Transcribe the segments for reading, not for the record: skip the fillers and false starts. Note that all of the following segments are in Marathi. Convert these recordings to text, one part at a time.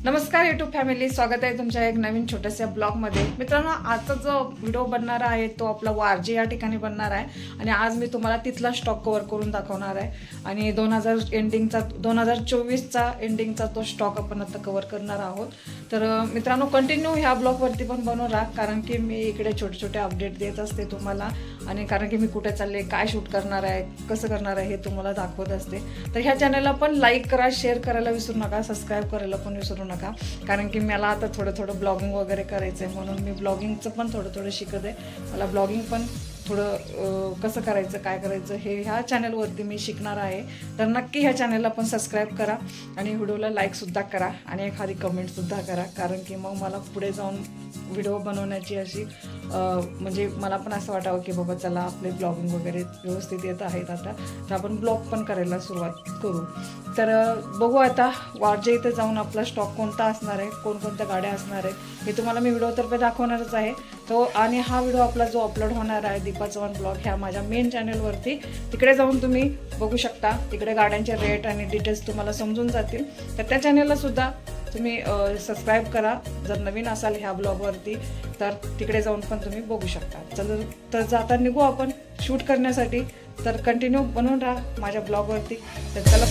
नमस्कार यूट्यूब फॅमिली, स्वागत आहे तुमच्या एक नवीन छोट्याशा ब्लॉगमध्ये। मित्रांनो, आजचा जो व्हिडिओ बनणार आहे तो आपला वारजे या ठिकाणी बनणार आहे आणि आज मी तुम्हाला तिथला स्टॉक कव्हर करून दाखवणार आहे आणि 2024चा एंडिंगचा तो स्टॉक आपण आता कव्हर करणार आहोत। तर मित्रांनो, कंटिन्यू ह्या ब्लॉगवरती पण बनवून राहा, कारण की मी इकडे छोटे छोटे अपडेट देत असते तुम्हाला आणि कारण की मी कुठे चालले, काय शूट करणार आहे, कसं करणार आहे हे तुम्हाला दाखवत असते। तर ह्या चॅनलला पण लाईक करा, शेअर करायला विसरू नका, सबस्क्राईब करायला पण विसरू नका, कारण की मला आता थोडं ब्लॉगिंग वगैरे करायचं आहे, म्हणून मी ब्लॉगिंगचं पण थोडं शिकत आहे। मला ब्लॉगिंग पण थोडं कसं करायचं, काय करायचं हे ह्या चॅनलवरती मी शिकणार आहे। तर नक्की ह्या चॅनलला पण सबस्क्राईब करा आणि व्हिडिओला लाईकसुद्धा करा आणि एखादी कमेंटसुद्धा करा, कारण की मग मला पुढे जाऊन व्हिडिओ बनवण्याची अशी म्हणजे मला पण असं वाटावं की बाबा चला, आपले ब्लॉगिंग वगैरे व्यवस्थित येत आहेत आता, तर आपण ब्लॉग पण करायला सुरुवात करू। तर बघू आता वारजे इथे जाऊन आपला स्टॉक कोणता असणार आहे, कोणकोणत्या गाड्या असणार आहेत हे तुम्हाला मी व्हिडिओतर्फे दाखवणारच आहे। तो आणि हा व्हिडिओ आपला जो अपलोड होणार आहे दीपा चव्हाण ब्लॉग ह्या माझ्या मेन चॅनलवरती, तिकडे जाऊन तुम्ही बघू शकता। तिकडे गाड्यांचे रेट आणि डिटेल्स तुम्हाला समजून जातील, तर त्या चॅनलला सुद्धा तुम्ही सबस्क्राईब करा जर नवीन असाल ह्या ब्लॉगवरती, तर तिकडे जाऊन पण तुम्ही बघू शकता। चल तर जाता निघू आपण शूट करण्यासाठी, तर कंटिन्यू बनवून राहा माझ्या ब्लॉगवरती। तर चला,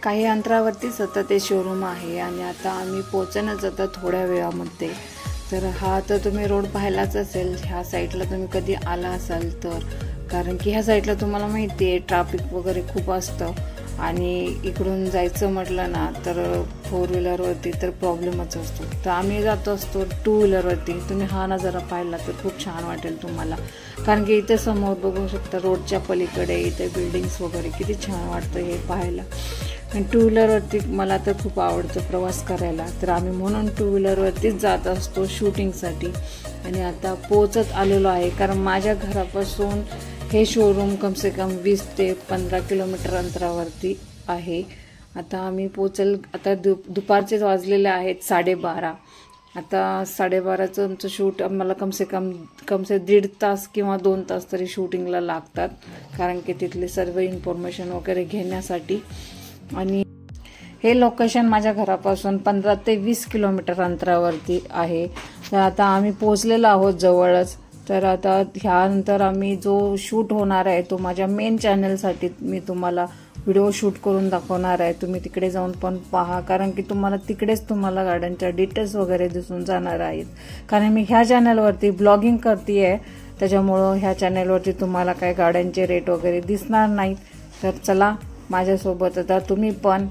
काही अंतरावरतीच आता ते शोरूम आहे आणि आता आम्ही पोहोचणच आता थोड्या वेळामध्ये। तर हा तर तुम्ही रोड पाहिलाच असेल, ह्या साईडला तुम्ही कधी आला असाल तर, कारण की ह्या साईडला तुम्हाला माहिती आहे ट्रॅफिक वगैरे खूप असतं आणि इकडून जायचं म्हटलं ना तर 4 व्हीलरवरती तर प्रॉब्लेमच असतो। तर आम्ही जातो असतो 2 व्हीलरवरती। तुम्ही हा नजारा पाहिला तर खूप छान वाटेल तुम्हाला, कारण की इथे समोर बघू शकता रोडच्या पलीकडे इथे बिल्डिंग्स वगैरे, किती छान वाटतं हे पाहायला। आणि 2 व्हीलरवरती मला तर खूप आवडतं प्रवास करायला, तर आम्ही म्हणून 2 व्हीलरवरतीच जात असतो शूटिंगसाठी। आणि आता पोहोचत आलेलो आहे, कारण माझ्या घरापासून हे शोरूम कमसे कम 20 ते 15 किलोमीटर अंतरावरती आहे। आता आम्ही आता दुपारचे वाजलेले आहेत 12:30। आता 12:30चं आमचं शूट आम्हाला कमसे 1.5 तास किंवा 2 तास तरी शूटिंगला लागतात, कारण की तिथले सर्व इन्फॉर्मेशन वगैरे घेण्यासाठी। आणि हे लोकेशन माझ्या घरापासून 15 ते 20 किलोमीटर अंतरावरती आहे। तर आता आम्ही पोहोचलेलो आहोत जवळच। तर आता ह्यानंतर आम्ही जो शूट होणार आहे तो माझ्या मेन चॅनलसाठी मी तुम्हाला व्हिडिओ शूट करून दाखवणार आहे। तुम्ही तिकडे जाऊन पण पहा, कारण की तिकडेच तुम्हाला गाड्यांच्या डिटेल्स वगैरे दिसून जाणार आहेत, कारण मी ह्या चॅनलवरती ब्लॉगिंग करते, त्याच्यामुळं ह्या चॅनलवरती तुम्हाला काय गाड्यांचे रेट वगैरे दिसणार नाहीत। तर चला माझ्यासोबत आता तुम्ही पण।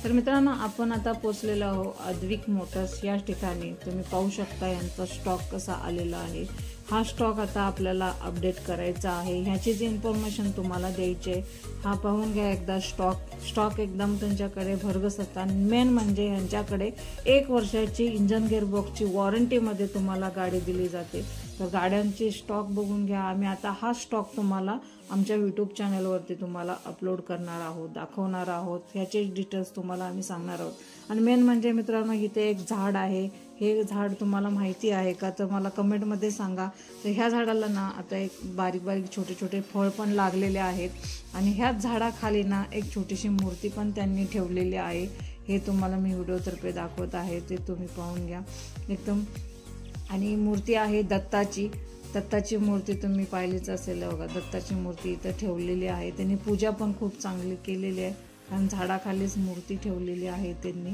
तर मित्रांनो, आपण आता पोचलेलो आहोत अद्विक मोटर्स या ठिकाणी. तुम्ही पाहू शकता यांचा स्टॉक कसा आलेला आहे. हा स्टॉक आता आपल्याला अपडेट करायचा आहे. ह्याची जी इन्फॉर्मेशन तुम्हाला द्यायची आहे, हा पाहून घ्या एकदा. स्टॉक एकदम त्यांच्याकडे भरघोस असतात. मेन म्हणजे यांच्याकडे 1 वर्षाची इंजन गिअरबॉक्सची वॉरंटीमध्ये तुम्हाला गाडी दिली जाते. तर गाड्यांची स्टॉक बघून घ्या. आम्ही आता हा स्टॉक तुम्हाला आमच्या यूट्यूब चॅनलवरती तुम्हाला अपलोड करणार आहोत, दाखवणार आहोत. ह्याचे डिटेल्स तुम्हाला आम्ही सांगणार आहोत. आणि मेन म्हणजे मित्रांनो, इथे एक झाड आहे. हे झाड तुम्हाला माहिती आहे का, तर मला कमेंटमध्ये सांगा. तर ह्या झाडाला ना आता एक बारीक बारीक छोटे छोटे फळ पण लागलेले आहेत. आणि ह्याच झाडाखाली ना एक छोटीशी मूर्ती पण त्यांनी ठेवलेली आहे. हे तुम्हाला मी व्हिडिओतर्फे दाखवत आहे, ते तुम्ही पाहून घ्या एकदम. आणि मूर्ती आहे दत्ताची मूर्ती तुम्ही पाहिलीच असेल बघा. दत्ताची मूर्ती इथं ठेवलेली आहे. त्यांनी पूजा पण खूप चांगली केलेली आहे, कारण झाडाखालीच मूर्ती ठेवलेली आहे त्यांनी.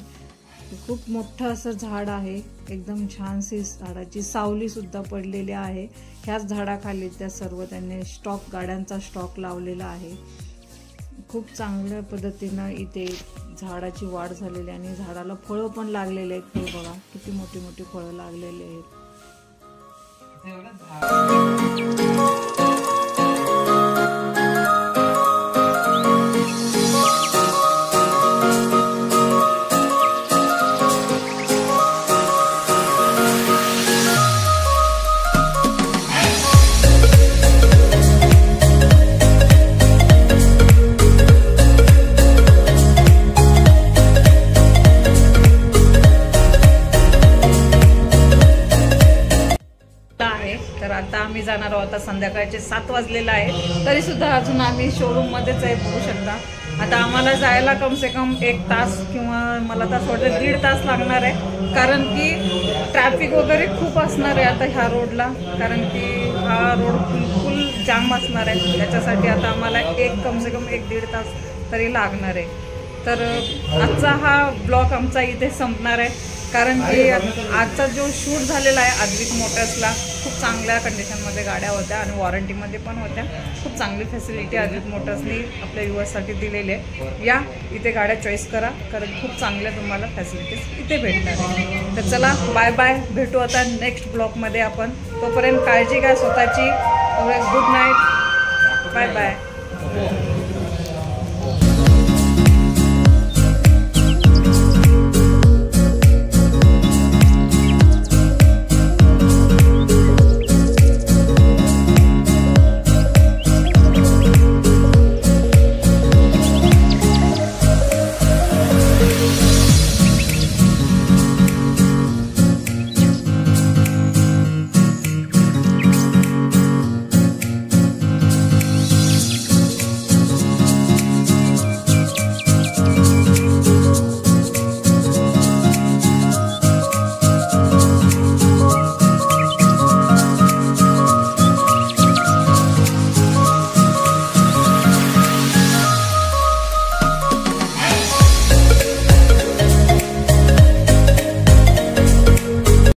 खूप मोठं असं झाड आहे, एकदम छानशी झाडाची सावली सुद्धा पडलेली आहे. ह्याच झाडाखाली त्या सर्व त्यांनी गाड्यांचा स्टॉक लावलेला आहे. खूप चांगल्या पद्धतीनं इथे झाडाची वाढ झालेली आहे आणि झाडाला फळं पण लागलेले आहेत. हे बघा किती मोठी मोठी फळं लागलेली आहेत. तर आता आम्ही जाणार आहोत. आता संध्याकाळचे 7 वाजलेलं आहे, तरी सुद्धा अजून आम्ही शोरूममध्येच आहे, बघू शकता. आता आम्हाला जायला कम से कम 1 तास किंवा मला तर वाटतं 1.5 तास लागणार आहे, कारण की ट्रॅफिक वगैरे खूप असणार आहे आता ह्या रोडला, कारण की हा रोड फुल जाम असणार आहे. त्याच्यासाठी आता आम्हाला कम से कम 1-1.5 तास तरी लागणार आहे. तर आजचा हा ब्लॉग आमचा इथे संपणार आहे, कारण की आजचा जो शूट झालेला आहे अद्विक मोटर्सला, खूप चांगल्या कंडिशनमध्ये गाड्या होत्या आणि वॉरंटीमध्ये पण होत्या. खूप चांगली फॅसिलिटी अद्विक मोटर्सनी आपल्या व्ह्युअर्ससाठी दिलेली आहे. या इथे गाड्या चॉईस करा, कारण खूप चांगल्या तुम्हाला फॅसिलिटीज इथे भेटणार आहे. तर चला, बाय बाय. भेटू आता नेक्स्ट ब्लॉगमध्ये आपण. तोपर्यंत काळजी घ्या स्वतःची. Good night, bye bye.